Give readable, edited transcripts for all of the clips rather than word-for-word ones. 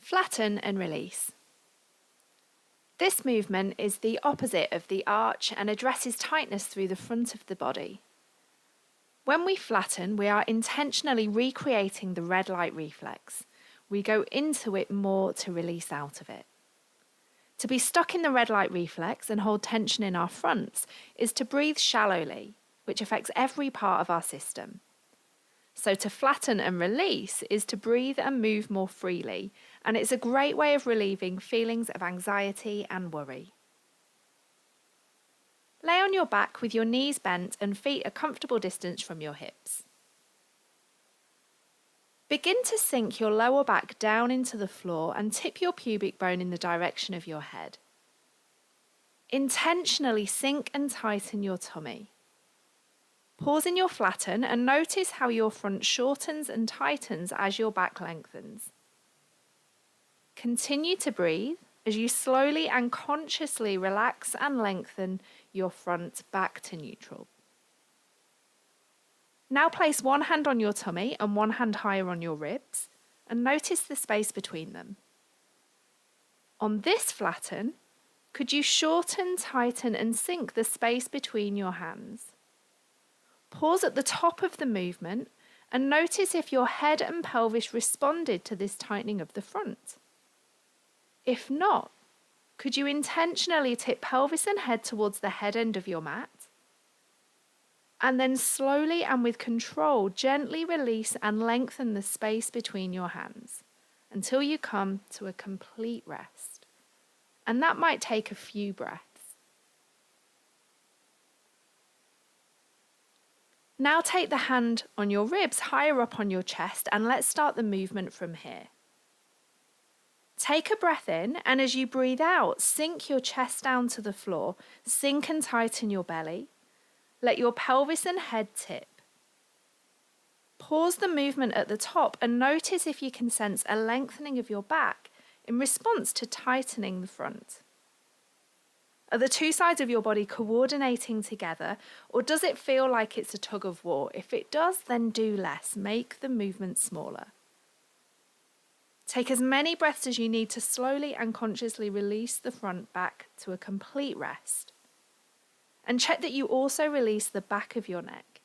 Flatten and release. This movement is the opposite of the arch and addresses tightness through the front of the body. When we flatten, we are intentionally recreating the red light reflex. We go into it more to release out of it. To be stuck in the red light reflex and hold tension in our fronts is to breathe shallowly, which affects every part of our system. So to flatten and release is to breathe and move more freely, and it's a great way of relieving feelings of anxiety and worry. Lay on your back with your knees bent and feet a comfortable distance from your hips. Begin to sink your lower back down into the floor and tip your pubic bone in the direction of your head. Intentionally sink and tighten your tummy. Pause in your flatten and notice how your front shortens and tightens as your back lengthens. Continue to breathe as you slowly and consciously relax and lengthen your front back to neutral. Now place one hand on your tummy and one hand higher on your ribs and notice the space between them. On this flatten, could you shorten, tighten and sink the space between your hands? Pause at the top of the movement and notice if your head and pelvis responded to this tightening of the front. If not, could you intentionally tip pelvis and head towards the head end of your mat? And then slowly and with control, gently release and lengthen the space between your hands until you come to a complete rest. And that might take a few breaths. Now take the hand on your ribs higher up on your chest and let's start the movement from here. Take a breath in, and as you breathe out, sink your chest down to the floor, sink and tighten your belly. Let your pelvis and head tip. Pause the movement at the top and notice if you can sense a lengthening of your back in response to tightening the front. Are the two sides of your body coordinating together, or does it feel like it's a tug of war? If it does, then do less. Make the movement smaller. Take as many breaths as you need to slowly and consciously release the front back to a complete rest. And check that you also release the back of your neck.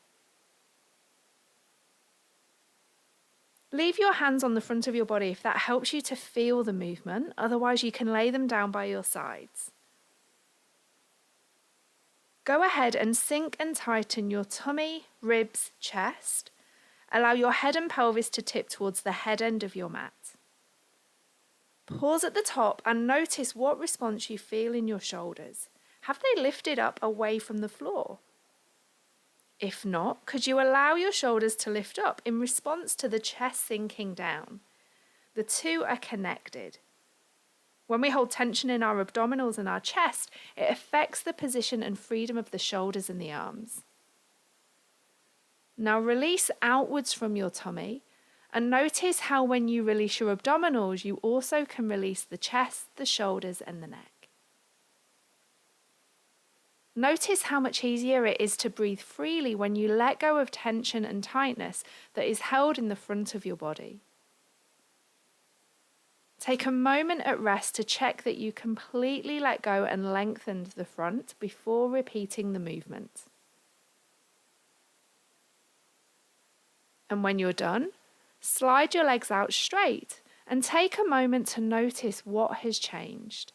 Leave your hands on the front of your body if that helps you to feel the movement. Otherwise, you can lay them down by your sides. Go ahead and sink and tighten your tummy, ribs, chest. Allow your head and pelvis to tip towards the head end of your mat. Pause at the top and notice what response you feel in your shoulders. Have they lifted up away from the floor? If not, could you allow your shoulders to lift up in response to the chest sinking down? The two are connected. When we hold tension in our abdominals and our chest, it affects the position and freedom of the shoulders and the arms. Now release outwards from your tummy and notice how when you release your abdominals, you also can release the chest, the shoulders and the neck. Notice how much easier it is to breathe freely when you let go of tension and tightness that is held in the front of your body. Take a moment at rest to check that you completely let go and lengthened the front before repeating the movement. And when you're done, slide your legs out straight and take a moment to notice what has changed.